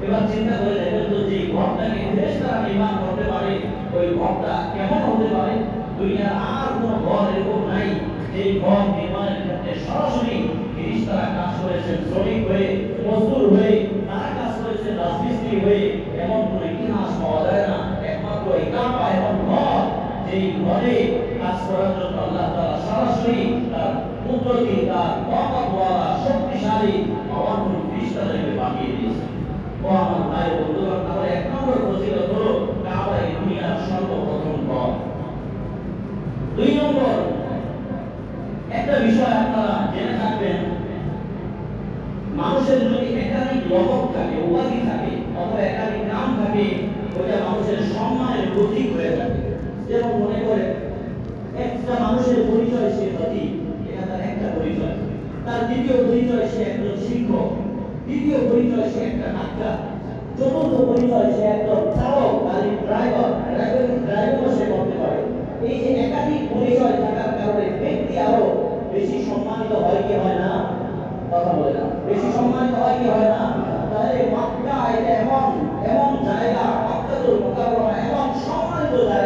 Speaker 1: এবার চিন্তা করে দেখেন তো, যে ঘরটাকে ফেরেশতারা নির্মাণ করতে পারে, ওই ঘরটা কেমন হতে পারে? দুনিয়ার আর কোনো ঘর এরকম নাই যে ঘর নির্মাণের ক্ষেত্রে সরাসরি ফেরেশতারা কাজ করেছেন, শ্রমিক হয়ে, মজদুর হয়ে, তারা কাজ করেছেন রাজমিস্ত্রি হয়ে। এমন কোনো ইতিহাস পাওয়া যায় না। একমাত্র এই কাবা এমন ঘর, যেই ঘরে কাজ করার জন্য আল্লাহ তাআলা সরাসরি তার কুদরতি, তার তাকওয়াওয়ালা, শক্তিশালী পাওয়ারফুল ফেরেশতাদেরকে পাঠিয়ে দিয়েছেন। ও আমার ভাই বন্ধুগণ, তাহলে এক নম্বর ফজিলত হলো কাবা এই দুনিয়ার সর্বপ্রথম ঘর। দুই নম্বর একটা বিষয় আপনারা জেনে থাকবেন, মানুষের যদি একাধিক লকব থাকে, উপাধি থাকে, অথবা একাধিক নাম থাকে, ওইটা মানুষের সম্মানের প্রতীক হয়ে থাকে। যেমন মনে করেন একটা মানুষের পরিচয় সে হাতি, এটা তার একটা পরিচয়। তার দ্বিতীয় পরিচয় সে একজন শিক্ষক, তৃতীয় পরিচয় সে একটা ডাক্তার, চতুর্থ পরিচয় সে একজন চালক, গাড়ির ড্রাইভার, ড্রাইভারও সে করতে পারে। এই যে একাধিক পরিচয় থাকার কারণে ব্যক্তি আরো বেশি সম্মানিত হয় কি হয় না? কথা বলে না, বেশি সম্মানিত হয় কি হয় না? তাহলে মক্কা এটা এমন এমন জায়গা, মক্কাতুল মুকাররমা এমন সম্মানিত জায়গা,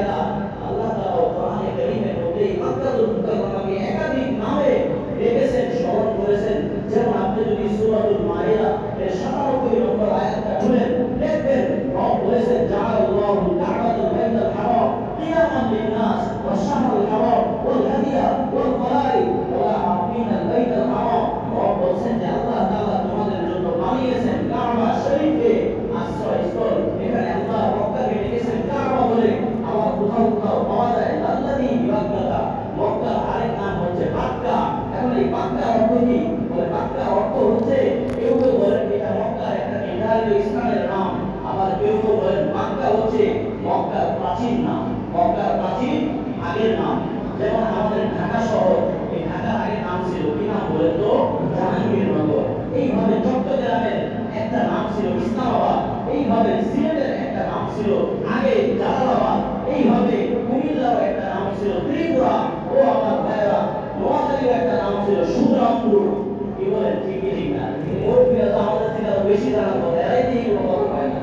Speaker 2: হচ্ছে মক্কার প্রাচীন নাম, মক্কার প্রাচীন আগের নাম। যেমন আমাদের ঢাকা শহর, এই ঢাকার আগের নাম ছিল কি নাম বলেন তো? জাহাঙ্গীরনগর। এইভাবে চট্টগ্রামের একটা নাম ছিল ইসলামাবাদ, এইভাবে সিলেটের একটা নাম ছিল আগে জালালাবাদ, এইভাবে কুমিল্লার একটা নাম ছিল ত্রিপুরা। ও আমার ভাইয়েরা, নোয়াখালীর একটা নাম ছিল সুন্দরপুর। কি বলেন, ঠিক কি ঠিক না? মুরব্বীরা তো আমাদের থেকে আরো বেশি জানার কথা, এরাই তো এইগুলো কথা পায় না।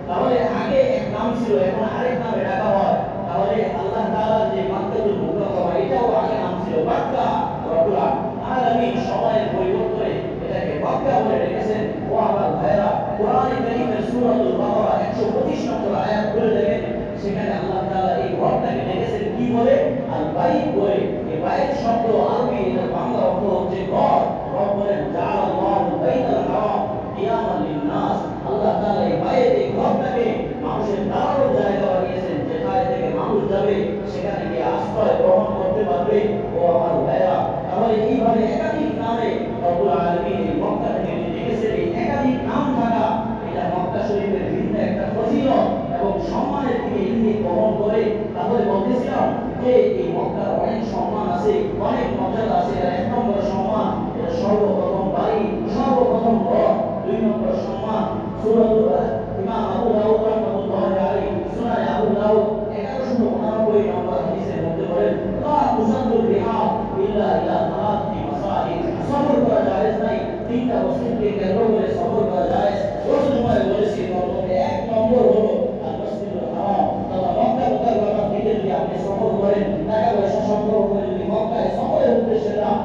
Speaker 2: তাহলে আগে এক নাম ছিল, এখন আরেক নামে ডাকা হয়। তাহলে আল্লাহ তাআলার যে মাক্কাতুল মুকাররমা, এটাও আগে নাম ছিল মক্কা। রব্বুল আলামিন সময়ের পরিবর্তনে এটাকে মক্কা বলে ডেকেছেন। ও আমার ভাইয়েরা, কোরআনে কারীমের সূরাতুল বাকারা 125 নম্বর আয়াত খুলে দেখেন, সেখানে আল্লাহ তাআলা এই ঘরটাকে ডেকেছেন কি বলে? আল বাইত বলে। এই বাইত শব্দ আরবি, এর বাংলা অর্থ হচ্ছে ঘর। রব বলেন জাআলাল্লাহু বাইতাল হারাম কিয়ামান লিন-নাস। আল্লাহ তাআলা এই বাইত, এই ঘরটাকে মানুষের দাঁড়ানোর জায়গা বানিয়েছেন, যেখানে থেকে মানুষ যাবে সেখানে গিয়ে আশ্রয় গ্রহণ করতে পারবে। ও আমার ভাইয়েরা, তাহলে এইভাবে একাধিক নামে রব্বুল আলামিন এই মক্কাটাকে ডেকেছেন। এই একাধিক নাম থাকা, এটা মক্কা শরীফের ভিন্ন একটা ফজিলত এবং সম্মানের দিকে ইঙ্গিত বহন করে। তাহলে বলতেছিলাম যে এই মক্কার অনেক সম্মান আছে, অনেক মর্যাদা আছে। এর এক নম্বর সম্মান, এটা সর্বপ্রথম বাড়ি, সর্বপ্রথম ঘর। দুই নম্বর সম্মান, সূরাতুল ইমাম আবু দাউদ রাহমাতুল্লাহি আলাইহি সুনানে আবু দাউদ 1189 নম্বর হাদিসের মধ্যে বলেন, লা তুসাল্লুল রিহাব ইল্লা ইলা সালাতি মাসাজিদ। সফর করা জায়েজ নাই, তিনটা মসজিদকে কেন্দ্র করে সফর করা জায়েজ। গত জুমায় বলেছি এক নম্বর হলো আল মসজিদুল হারাম, তথা মক্কা মুকাররমার দিকে যদি আপনি সফর করেন, টাকা পয়সা সংগ্রহ করে যদি মক্কায় সফরের উদ্দেশ্যে যান,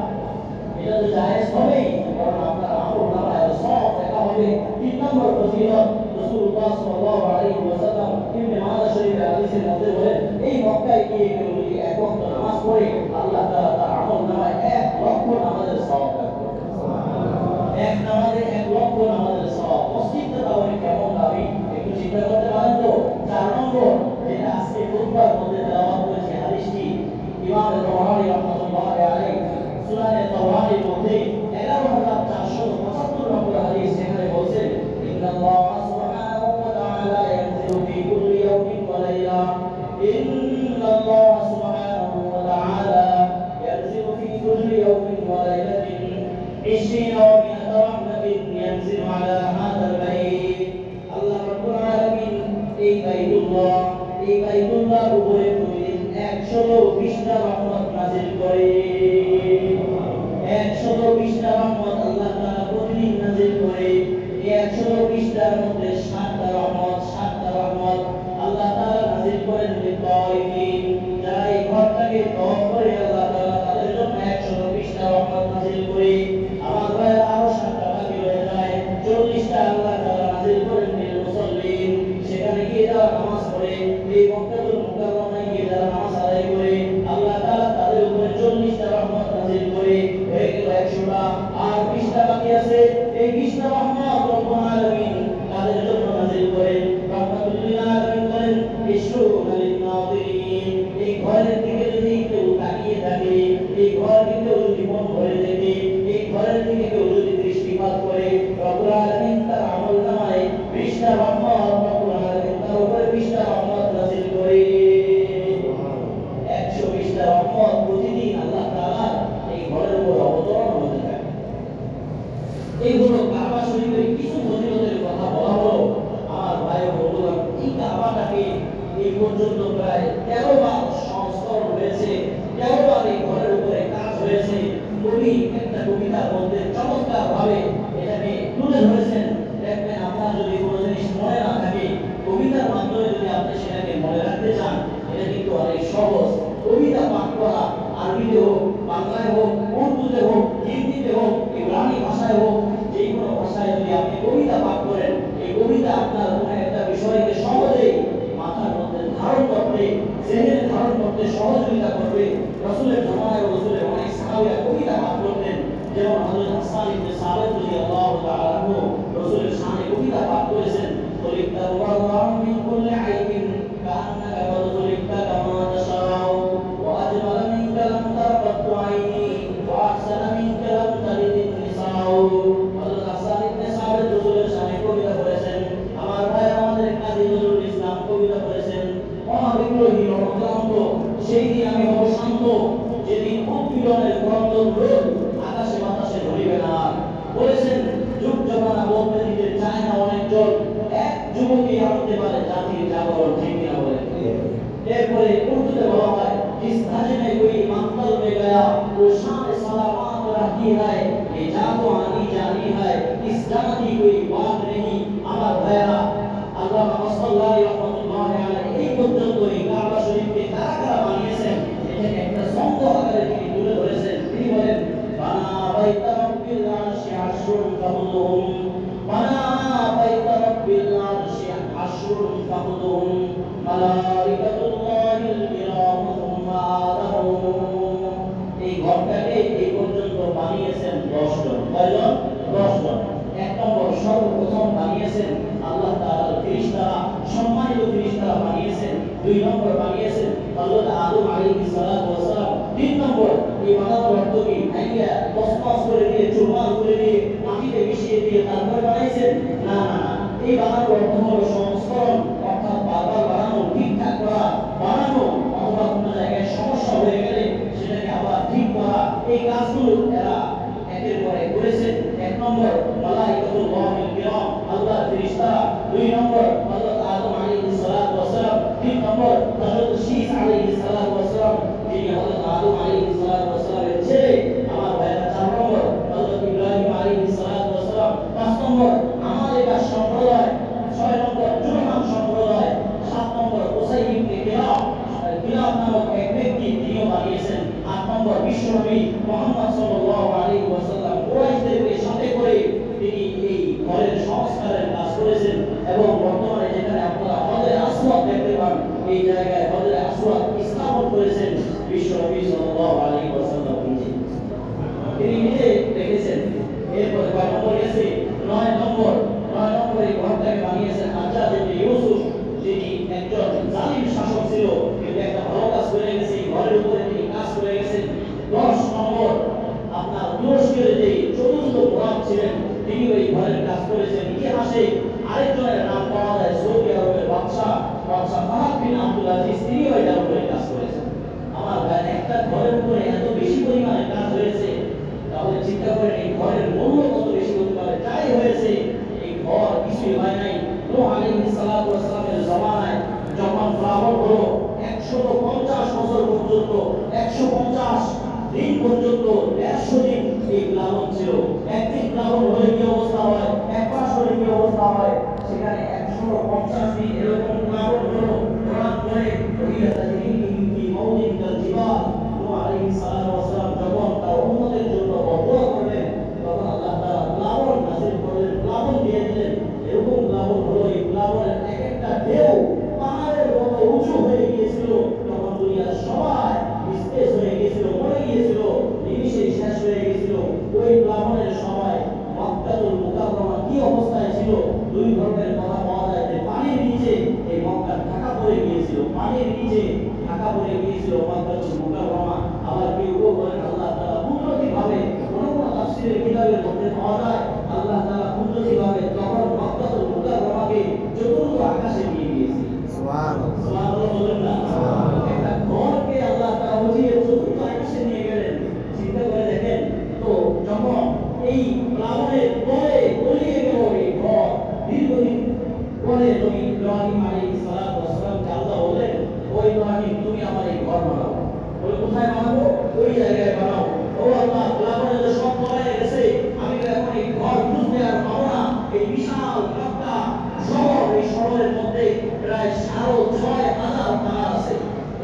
Speaker 2: এটা তো জায়েজ হবেই, কারণ আপনার আমল নামায় সওয়াব লেখা হবে। তিন নম্বর ফজিলত, রাসূলুল্লাহ সাল্লাল্লাহু আলাইহি ওয়াসাল্লাম ইবনে মাজাহ শরীফের হাদিসের মধ্যে বলেন, এই মক্কায় গিয়ে কেউ যদি এক ওয়াক্ত নামাজ পড়ে, আল্লাহ তাআলা তার আমল নামায় 1 লক্ষ নামাজের সওয়াব দান করবেন। এক নামাজে 1 লক্ষ নামাজের সওয়াব। মসজিদটা তাহলে কেমন দামি একটু চিন্তা করতে পারেন তো। 4 নম্বর, যেটা আজকে খুতবার মধ্যে তেলাওয়াত করেছি হাদিসটি, ইমাম তাবরানী রাহমাতুল্লাহি আলাইহি সুনানে তাবরানীর মধ্যে 11475 নম্বর হাদিস, সেখানে বলছেন, ইন্নাল্লাহ সুবহানাহু ওয়া তাআলা ইয়ানজিলু ফি কুল্লি ইয়াওমিন ওয়া লাইলা। ইন্নাল্লাহ সুবহানাহু ওয়া তাআলা ইয়ানজিলু ফি কুল্লি ইয়াওমিন ওয়া লাইলাতিন 20 ওয়া মি'আতা রাহমাতিন ইয়ানজিলু আলা হাযাল বাইত। আল্লাহ রাব্বুল আলামিন এই বাইতুল্লাহর উপরে প্রতিদিন 120টা রহমত নাযিল করে। 120টা রহমত আল্লাহ তাআলা প্রতিদিন নাযিল করে। এই 120টার মধ্যে 7টা রহমত আল্লাহ তাআলা নাযিল করেন লিত-তাওয়াইফিন। যারা এই ঘরটাকে তওয়াফ করে আল্লাহ তাআলা তাদের জন্য 120টা রহমত নাযিল করে। আমার ভাইয়েরা, আরো 7টা বাকি রয়ে যায়, 40টা আল্লাহ তাআলা নাযিল করেন লিল মুসাল্লিন। সেখানে গিয়ে যারা নামাজ পড়ে, এই মক্কাতুল মুকাররমায় গিয়ে যারা নামাজ আদায় করে, আল্লাহ তাআলা তাদের উপরে 40টা রহমত নাযিল করে। হয়ে গেল 100টা, আর 20টা বাকি আছে। এই 20টা রহমত রব্বুল আলামিন তাদের জন্য নাযিল করেন। রহমাতুল লিল আলামিন বলেন, ইশরুনা লিন-নাযিরিন। এই ঘরের দিকে যদি কেউ তাকিয়ে থাকে, এই ঘরকে কেউ যদি মন ভরে দেখে, এই ঘরের দিকে কেউ যদি দৃষ্টিপাত করে, রব্বুল আলামিন তার আমলনামায় 20টা রহমত, রব্বুল আলামিন তার উপরে 20টা রহমত নাযিল করে। 120টা রহমত প্রতিদিন আল্লাহ তাআলা এই ঘরের উপর অবতরণ হতে থাকে। এইগুলো কাবা শরীফের কিছু ফজিলতের কথা বলা হলো। আমার ভাই ও বন্ধুরা, এই কাবাটাকে এই পর্যন্ত প্রায় 13 বার সংস্করণ হয়েছে, 13 বার এই ঘরের উপরে কাজ হয়েছে। কবি একটা কবিতার মধ্যে চমৎকার ভাবে এটাকে তুলে ধরেছেন। দেখবেন, আপনার যদি কোনো জিনিস মনে না থাকে, কবিতার মাধ্যমে যদি আপনি সেটাকে মনে রাখতে চান, এটা কিন্তু অনেক সহজ। কবিতা পাঠ করা, আরবিতে হোক, বাংলায় হোক, উর্দুতে হোক, হিন্দিতে হোক, ইব্রানি ভাষায় হোক, যে কোনো ভাষায় যদি আপনি কবিতা পাঠ করেন, এই কবিতা আপনার কোনো একটা বিষয়কে সহজেই মাথার মধ্যে ধারণ করতে, জেনে ধারণ করতে সহযোগিতা করবে। রাসূলের জামানায় রাসূলের অনেক সাহাবীরা কবিতা পাঠ করতেন। যেমন হযরত হাসান ইবনে সাবিত রাদিয়াল্লাহু তাআলা আনহু রাসূলের শানে কবিতা পাঠ করেছেন, "তুলিকতা ওয়াল্লাহু মিন কুল্লি আইবিন কাআন্নাকা কদ তুলিকতা কামা তাশাউ ওয়া আজমালা মিনকা লাম তারাকাতু আইনি ওয়া আহসানা মিনকা লাম তালিদিন নিসাউ।" হযরত হাসান ইবনে সাবিত রাসূলের শানে কবিতা বলেছেন। আমার ভাই, আমাদের কাজী নজরুল ইসলাম কবিতা বলেছেন, মহাবিদ্রোহী অক্লান্ত, সেই দিন আমি হব শান্ত, যেদিন উৎপীড়নের ক্রন্দন রোল আকাশে বাতাসে ধরিবে না। বলেছেন, যুগ জমানা বলতে দিতে চায় না অনেকজন, এক যুবকই আনতে পারে জাতির জাগরণ, ঠিক কিনা বলেন? এরপরে উর্দুতে বলা হয়, जिस धज में कोई मंगल में गया वो शान सलामत रहती है, ये जात आनी जानी है, इस जात की कोई बात नहीं। আমার ভাইরা, আল্লামা মাসআল্লাহি রাহমাতুল্লাহি আলাইহি এই পর্যন্ত এই কাবা শরীফকে কারা কারা বানিয়েছেন এটাকে একটা সংঘ আকারে তিনি তুলে ধরেছেন। তিনি বলেন, বানা বাইতা রাব্বিল আরশি আশরুন ফাহুদুহুম, বানা বাইতা রাব্বিল আরশি আশরুন ফাহুদুহুম, মালাইকাতুল্লাহিল কিরাম সুম্মা আদাহুম। এই ঘরটাকে এই পর্যন্ত বানিয়েছেন 10 জন। কয়জন? 10 জন। এক নম্বর, সর্বপ্রথম বানিয়েছেন আল্লাহ তাআলার ফেরেশতারা, সম্মানিত ফেরেশতারা বানিয়েছেন। 2 নম্বর বানিয়েছেন হযরত আদম আলাইহিস সালাতু ওয়াস সালাম। 3 নম্বর, এই বানানোর অর্থ কি? ভাইয়া তসমাস করে দিয়ে, চুরমার করে দিয়ে, মাটিতে মিশিয়ে দিয়ে তারপরে বানাইছেন? না না না, এই বানানোর অর্থ হলো সংস্করণ, অর্থাৎ বারবার বানানো, ঠিকঠাক করা, বানানো, অথবা কোনো জায়গায় সমস্যা হয়ে গেলে সেটাকে আবার ঠিক করা। এই কাজগুলো এরা একের পর এক করেছেন। 1 নম্বর, মালাইকাতুল্লাহিল কিরাম, আল্লাহর ফেরেশতারা। 2 নম্বর, হযরত আদম আলাইহিস সালাতু ওয়াস সালাম। 3 নম্বর, হযরত শীস আলাইহিস সালাতু ওয়াস সালাম, যিনি হযরত আদম আলাইহিস সালাতু ওয়াস সালামের ছেলে। আমার ভাইরা, 4 নম্বর, হযরত ইব্রাহিম আলাইহিস সালাতু ওয়াস সালাম। 5 নম্বর, আমালিকা সম্প্রদায়। 6 নম্বর, জুরহাম সম্প্রদায়। 7 নম্বর, উসাইদ ইবনে কিলাব নামক এক ব্যক্তি, তিনিও বানিয়েছেন। 8 নম্বর, বিশ্বনবী মুহাম্মদ সাল্লাল্লাহু আলাইহি ওয়াসাল্লাম কুরাইশদেরকে সাথে করে তিনি এই ঘরের সংস্কারের কাজ করেছেন। এবং বর্তমানে যেখানে আপনারা হজরে আসওয়াদ দেখতে পান, এই জায়গায় হজরে আসওয়াদ স্থাপন করেছেন বিশ্বনবী সাল্লাল্লাহু আলাইহি ওয়াসাল্লাম নিজে। তিনি নিজে দেখেছেন। এরপর 9 নম্বর এসে 9 নম্বর এই ঘরটাকে বানিয়েছেন হাজ্জাজ ইবনে ইউসুফ, যিনি একজন জালিম শাসক ছিল, কিন্তু একটা ভালো কাজ করে গেছে, এই ঘরের উপরে তিনি কাজ করে গেছেন। 10 নম্বর, আপনার তুরস্কের যে চতুর্থ মুরাদ ছিলেন, তিনি ওই ঘরের কাজ করেছেন। ইতিহাসে আরেকজনের নাম পাওয়া যায়, সৌদি আরবের বাদশাহ ফাহাদ বিন আব্দুল আজিজ, তিনি ওই ঘরের কাজ করেছেন। আমার ভাই, একটা ঘরের উপরে এত বেশি পরিমাণে কাজ হয়েছে, তাহলে চিন্তা করেন এই ঘরের মূল্য কত বেশি হতে পারে। যাই হয়েছে, এই ঘর কিছুই হয় নাই। নূহ আলাইহিস সালাতু ওয়াস সালামের জামানায় যখন প্লাবন হলো, 150 বছর পর্যন্ত, 150 দিন পর্যন্ত, 150 দিন এই প্লাবন ছিল। একদিন প্লাবন হলে কি অবস্থা হয়, এক মাস হলে কি অবস্থা হয়, সেখানে 150 দিন এরকম প্লাবন হলো। হঠাৎ করে নূহ আলাইহিস সালাতু ওয়াস সালাম যখন তার উম্মতের জন্য বদুয়া করলেন, তখন আল্লাহ তাআলা প্লাবন নাযিল করলেন, প্লাবন দিয়ে দিলেন। এরকম প্লাবন হলো, এই প্লাবনের এক একটা ঢেউ পাহাড়ের মতো উঁচু হয়ে গিয়েছিল। তখন দুনিয়ার সবাই নিস্তেজ হয়ে গিয়েছিল, মরে গিয়েছিল, নিমিষে শেষ হয়ে গিয়েছিল। ওই প্লাবনের সময় মক্কাতুল মুকাররমা কি অবস্থায় ছিল? 2 ধরনের কথা পাওয়া যায় যে পানির নিচে এই মক্কা ঢাকা পড়ে গিয়েছিল, পানির নিচে ঢাকা পড়ে গিয়েছিল মক্কাতুল মুকাররমা। আবার কেউ বলেন আল্লাহ তাআলা কুদরতিভাবে, কোন কোন তাফসীরের কিতাবের মধ্যে পাওয়া যায় আল্লাহ তাআলা কুদরতিভাবে তখন মক্কাতুল মুকাররমাকে চতুর্থ আকাশে নিয়ে গিয়েছে। সুবহানাল্লাহ, সুবহানাল্লাহ বলেন না? একটা ঘরকে আল্লাহ তাআলা উঠিয়ে চতুর্থ আকাশে নিয়ে গেলেন। চিন্তা করে দেখেন তো, যখন এই প্লাবনের পরে তলিয়ে গেল এই ঘর, দীর্ঘদিন পরে নবী ইব্রাহিম আলাইহিস সালাতু ওয়াস সালামকে আল্লাহ বললেন, ও ইব্রাহিম, তুমি আমার এই ঘর বানাও। বলে, কোথায় বানাবো? ওই জায়গায় বানাও। ও আল্লাহ, প্লাবনে তো সব তলায় গেছে, আমি তো এখন এই ঘর খুঁজতে আর পাবো না। এই বিশাল মক্কা শহর, এই শহরের মধ্যে প্রায় 6,500 পাহাড় আছে।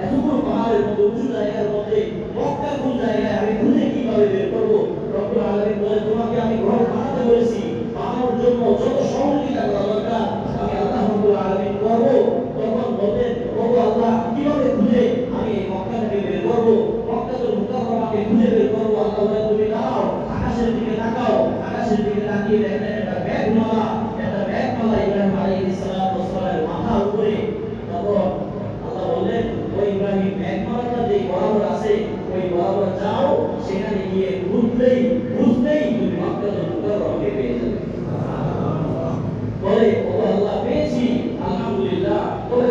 Speaker 2: এতগুলো পাহাড়ের মধ্যে, উঁচু জায়গার মধ্যে মক্কা কোন জায়গায়, আমি খুঁজে কিভাবে বের করবো? রব্বুল আলামিন বলেন, তোমাকে আমি ঘর বানাতে বলেছি, বানানোর জন্য যত সহযোগিতা করা দরকার আমি আল্লাহ রব্বুল আলামিন করবো। তখন বলেন, ও আল্লাহ, কিভাবে খুঁজে আমি এই মক্কা থেকে বের করবো? মক্কাতুল মুকাররমাকে খুঁজে বের করবো। আল্লাহ বলেন, তুমি দাঁড়াও, আকাশের দিকে তাকাও। আকাশের দিকে তাকিয়ে দেখেন একটা মেঘমালা ইব্রাহিম আলাইহিস সালাতু ওয়াস সালামের মাথার উপরে। তখন আল্লাহ বললেন, ও ইব্রাহিম, মেঘমালাটা যে বরাবর আছে ওই বরাবর যাও, সেখানে গিয়ে বুঝলেই তুমি মক্কাতুল মুকাররমাকে পেয়ে যাবে। বলে, ও আল্লাহ, পেয়েছি, আলহামদুলিল্লাহ। তবে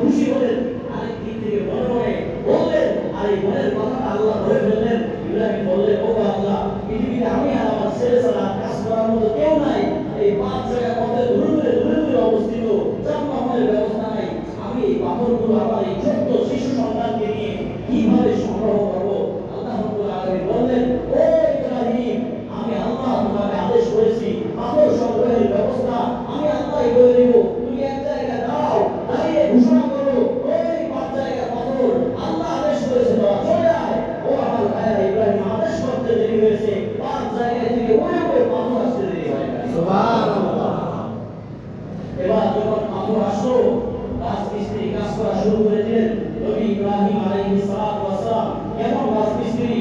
Speaker 2: খুশি হলেন, আরেক দিক থেকে মনে মনে বললেন, আর এই মনের কথাটা আল্লাহ ধরে ফেললেন। ইব্রাহিম বললেন, ও আল্লাহ, পৃথিবীতে আমি আর আমার ছেলে ছাড়া কাজ করার মতো কেউ নাই। এই 5 জায়গা পথে দূরে দূরে অবস্থিত, যানবাহনের ব্যবস্থা নাই। আমি এই পাথরগুলো আমার এই ছোট্ট শিশু সন্তানকে নিয়ে কিভাবে সংগ্রহ করবো? আল্লাহ রাব্বুল আলামিন বললেন, ও ইব্রাহিম, আমি আল্লাহ তোমাকে আদেশ করেছি, পাথর সংগ্রহের ব্যবস্থা আমি আল্লাহই করে দেব। তুমি এক জায়গায় দাঁড়াও, দাঁড়িয়ে ঘোষণা করো, ওই 5 জায়গার পাথর আল্লাহ আদেশ করেছে দেওয়া, চলে আয়। ও আমার ভাইরা, ইব্রাহিম আদেশ করতে দেরি হয়েছে, 5 জায়গায় থেকে উড়ে উড়ে পাথর আসতে দেরি হয় না। সুবহানাল্লাহ। এবার যখন পাথর আসলো, রাজমিস্ত্রি কাজ করা শুরু করে দিলেন। নবী ইব্রাহিম আলাইহিস সালাতু ওয়াস সালাম এমন রাজমিস্ত্রি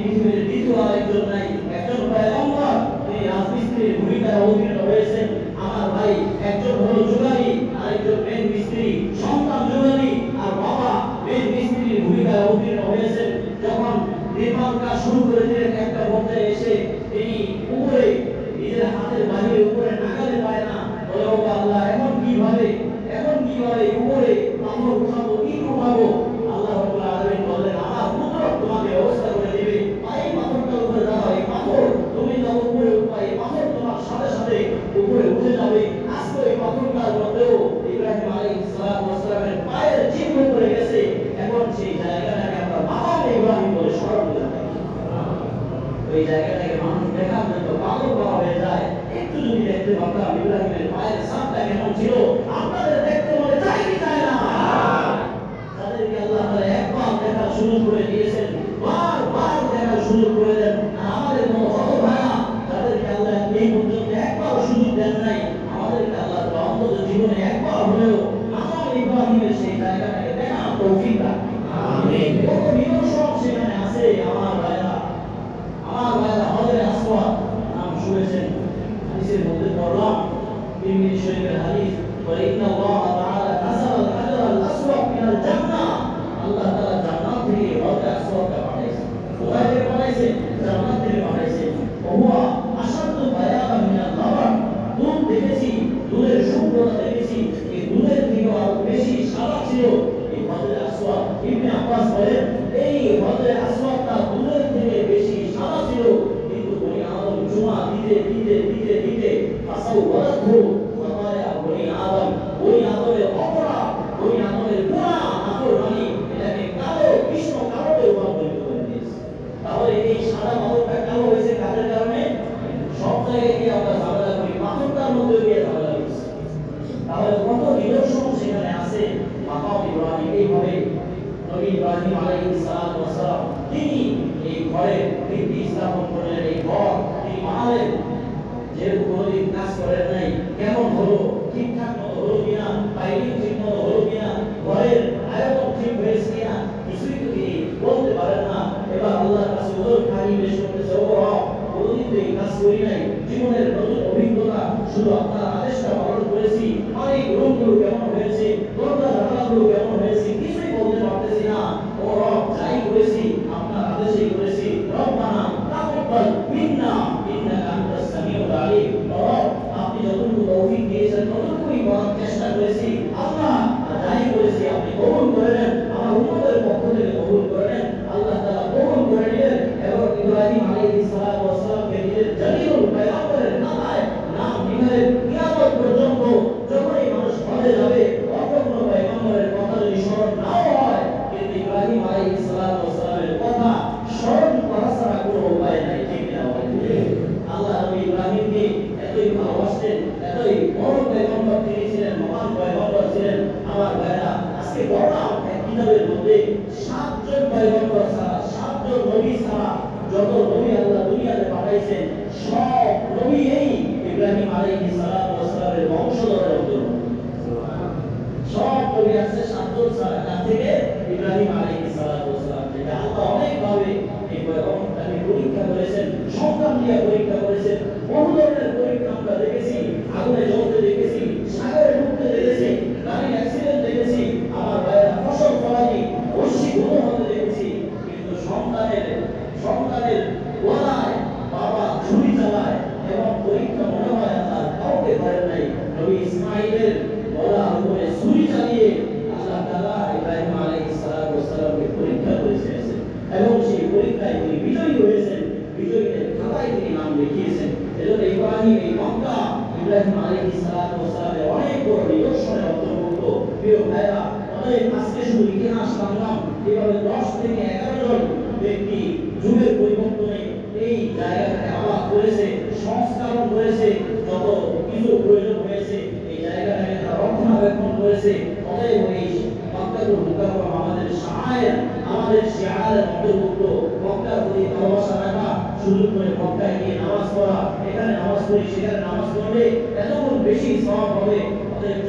Speaker 2: পৃথিবীর দ্বিতীয় আরেকজন নাই। একজন পয়গম্বর, তিনি রাজমিস্ত্রির ভূমিকায় অবতীর্ণ হয়েছেন। আমার ভাই, একজন হলো যুগালী, আরেকজন মেন মিস্ত্রি, সন্তান যুগালী আর বাবা মেন মিস্ত্রির ভূমিকায় অবতীর্ণ হয়েছেন। যখন নির্মাণ কাজ শুরু করে দিলেন, একটা পর্যায়ে এসে তিনি উপরে নিজের হাতের বাহিরে উপরে নাগালে পায় না। বলে, ও আল্লাহ, এখন কিভাবে উপরে পাথর উঠাবো, কি উঠাবো? আল্লাহ রাব্বুল আলামিন বললেন, আমার কুদরত তোমাকে ব্যবস্থা করে দিবে। এই পাথরটার উপরে দাঁড়াও, এই পাথর তুমি যখন উপরে উঠবা, এই পাথর তোমার সাথে সাথে উপরে উঠে যাবে। আজকে এই পাথরটার মধ্যেও ইব্রাহিম আলাইহিস সালাতু ওয়াস সালামের পায়ের চিহ্ন পড়ে গেছে। এখন সেই জায়গাটাকে আমরা মাকামে ইব্রাহিম বলে স্মরণ করে থাকি। ওই জায়গাটাকে মানুষ দেখার জন্য পাগল করা হয়ে যায়। একটু যদি দেখতে পারতাম ইব্রাহিমের পায়ের ছাপটা কেমন ছিল, আপনাদের দেখতে মনে চাই কি চায় না? তাদেরকে আল্লাহ তাআলা একবার দেখার সুযোগ করে দিয়েছেন, বারবার দেখার সুযোগ করে দেন। আর আমাদের মতো হতভাগা যাদেরকে আল্লাহ এই পর্যন্ত একবার সুযোগ দেন নাই, আমাদেরকে আল্লাহ তাআলা অন্তত জীবনে একবার হলেও মাকাম ইব্রাহিমের সেই জায়গাটাকে দেখার তৌফিক দান। আমিন। কত নিদর্শন সেখানে আছে আমার ভাইরা। হযরত আসওয়াদ নাম শুনেছেন, হাদিসের মধ্যে পড়লাম, তিরমিজি শরীফের হাদিস, ওয়া ইন্না আল্লাহ তাআলা নাযালা আল-হাজার আল-আসওয়াদ মিনাল জান্নাহ। আল্লাহ তাআলা জান্নাত থেকে হযরত আসওয়াদকে পাঠাইছেন। কোথায় থেকে পাঠাইছেন? জান্নাত থেকে পাঠাইছেন। ওয়া আশাদ্দু বায়াবান মিনাল লাবান। দুধ দেখেছি, দুধের শুভ্রতা দেখেছি, এই দুধের থেকে আরো বেশি সাদা ছিল এই হযরত আসওয়াদ। ইবনে আব্বাস বলেন, এই হযরত আসওয়াদটা দুধের থেকে বেশি সাদা ছিল, কিন্তু বনি আদম জুমা দিতে আসাউ ওয়ালাদহু ফাকালা বনি আদমের অপরাধ, বনি আদমের গুনাহ, নাফরমানি এটাকে কালো, কৃষ্ণ কালোতে রূপান্তরিত করে দিয়েছে। তাহলে এই সাদা পাথরটা কালো হয়েছে কাদের কারণে? সব জায়গায় গিয়ে আমরা ঝামেলা করি, পাথরটার মধ্যে গিয়ে ঝামেলা করছি। তাহলে কত নিদর্শন সেখানে আছে। মাকাম ইব্রাহিম এইভাবে নবী ইব্রাহিম আলাইহিস সালাতু ওয়াস সালাম তিনি এই ঘরের ভিত্তি স্থাপন করলেন। এই ঘর তিনি বানালেন, যেহেতু কোনোদিন কাজ করেন নাই, কেমন হলো, ঠিকঠাক মতো হলো কিনা, পাইলিং ঠিক মতো হলো কিনা, ঘরের আয়তন ঠিক হয়েছে কিনা, কিছুই তো তিনি বলতে পারেন না। এবার আল্লাহর কাছে ওর খালি পেশ করতেছে, ও রব, কোনোদিন তো এই কাজ করি নাই, জীবনের নতুন অভিজ্ঞতা, শুধু আপনার আদেশটা পালন করেছি। আর এই রুমগুলো কেমন হয়েছে, দরজা জানালাগুলো কেমন হয়েছে, কিছুই বলতে পারতেছি না। ও রব, যাই করেছি আপনার আদেশেই করেছি। রব্বানা তাকাব্বাল মিন্না ইন্নাকা আনতাস সামিউল আলিম। রব, আপনি যতটুকু তৌফিক দিয়েছেন ততটুকুই করার চেষ্টা করেছি। আল্লাহ, যাই করেছি আপনি কবুল করে নেন, আমার উম্মতের পক্ষ থেকে কবুল করে নেন। আল্লাহ তাআলা কবুল করে নিলেন এবং ইব্রাহিম আলাইহিস সালাতু ওয়াস সালামকে নিজের জলিলুল পয়গম্বরের নামায় নাম লিখলেন। কিয়ামত পর্যন্ত যখনই মানুষ হজে যাবে, অন্য পয়গম্বরের কথা যদি স্মরণ নাও হয়, কিন্তু ইব্রাহিম আলাইহিস সালাতু ওয়াস সালামের কথা স্মরণ করা ছাড়া কোনো উপায় নাই। ঠিক না? আল্লাহ নবী ইব্রাহিমকে এতই ভালোবাসতেন, এতই বড় পয়গম্বর তিনি ছিলেন, মহান পয়গম্বর ছিলেন। আমার ভাইরা, আজকে পড়লাম এক কিতাবের মধ্যে 7 জন পয়গম্বর ছাড়া, 7 জন নবী ছাড়া যত নবী আল্লাহ দুনিয়াতে পাঠাইছেন, সব নবী এই ইব্রাহিম আলাইহিস সালাতু ওয়াস সালামের বংশধরের অন্তর্ভুক্ত। সব নবী আছে 7 জন ছাড়া, তার থেকে ইব্রাহিম আলাইহিস সালাতু ওয়াস সালাম থেকে আল্লাহ অনেকভাবে এই পয়গম্বরকে পরীক্ষা করেছেন, সন্তান দিয়ে পরীক্ষা করেছেন। বহু ধরনের পরীক্ষা আমরা দেখেছি, আগুনে জ্বলতে দেখেছি, সাগরে ডুবতে দেখেছি, গাড়ির অ্যাক্সিডেন্ট দেখেছি, আমার ভাইয়েরা ফসল ফলানি, রশ্মি গুঁড়ো হতে দেখেছি। কিন্তু সন্তানের গলায় বাবা ছুরি চালায়, এবং পরীক্ষা মনে হয় আল্লাহ কাউকে করেন নাই। নবী ইসমাঈলের গলার উপরে ছুরি চালিয়ে আলাইহিস সালাতু ওয়াস সালামের অনেক বড় নিদর্শনের অন্তর্ভুক্ত। প্রিয় ভাইরা, অতএব আজকে শুধু ইতিহাস জানলাম, এভাবে 10 থেকে 11 জন ব্যক্তি যুগের পরিবর্তনে এই জায়গাটাকে আবাদ করেছে, সংস্কারণ করেছে, যত কিছু প্রয়োজন হয়েছে এই জায়গাটাকে তারা রক্ষণাবেক্ষণ করেছে। অতএব এই মক্কাতুল মুকাররমা আমাদের শাআয়ের, আমাদের শিআরের অন্তর্ভুক্ত। মক্কার প্রতি ভালোবাসা রাখা, সুযোগ করে মক্কায় গিয়ে নামাজ পড়া, এখানে নামাজ পড়ি সেখানে নামাজ পড়লে এতগুণ বেশি সওয়াব হবে। অতএব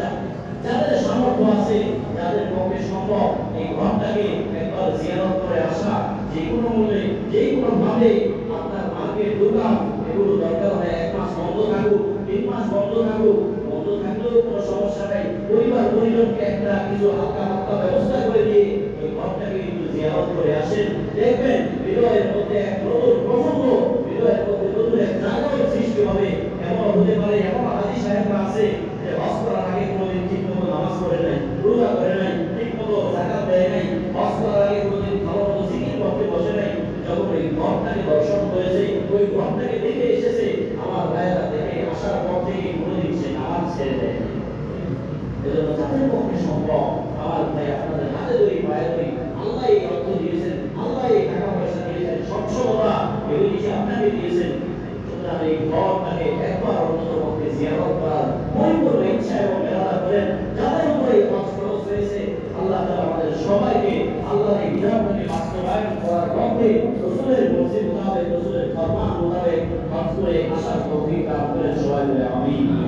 Speaker 2: যাদের সামর্থ্য আছে, যাদের পক্ষে সম্ভব, এই ঘরটাকে একবার জিয়ারত করে আসা, যে কোনো মূল্যে যে কোনো ভাবে আপনার মার্কেট দোকান এগুলো দরকার হয় 1 মাস বন্ধ থাকুক, 3 মাস বন্ধ থাকুক, বন্ধ থাকলেও কোনো সমস্যা নাই, পরিবার পরিজনকে একটা কিছু হালকা হালকা ব্যবস্থা করে দিয়ে ওই ঘরটাকে একটু জিয়ারত করে আসেন। দেখবেন হৃদয়ের মধ্যে এক নতুন প্রসঙ্গ, হৃদয়ের মধ্যে নতুন এক জাগরণ সৃষ্টি হবে। এমন হতে পারে, এমন হাদিস সাহেবরা আছে যে হজ করার আগে কোনোদিন ঠিকমতো নামাজ পড়ে নাই, রোজা করে নাই, ঠিকমতো যাকাত দেয় নাই, হজ করার আগে কোনোদিন ভালো মতো জিকির করতে বসে নাই। যখন ওই ঘরটাকে দর্শন করেছে, ওই ঘরটাকে দেখে এসেছে, আমার ভাইয়েরা দেখে আসার পর থেকে কোনোদিন সে নামাজ ছেড়ে দেয়। এজন্য যাদের পক্ষে সম্ভব, আমার ভাই আপনাদের হাতে ধরি পায়ে ধরি, আল্লাহ এই অর্থ দিয়েছেন, আল্লাহ এই টাকা পয়সা দিয়েছেন, সচ্ছলতা এগুলি যে আপনাকে দিয়েছেন। সুতরাং এই ঘরটাকে একবার অন্তত পক্ষে জিয়ারত করার পরিপূর্ণ ইচ্ছা এবং এরাদা করেন। যাদের উপরে এই হজ ফরজ হয়েছে, আল্লাহ তাআলা আমাদের সবাইকে আল্লাহর এই বিধানকে বাস্তবায়ন করার লক্ষ্যে রাসূলের মসজিদ মোতাবেক, রাসূলের ফরমান মোতাবেক হজ করে আসার তৌফিক দান করেন। সবাই বলে আমিন।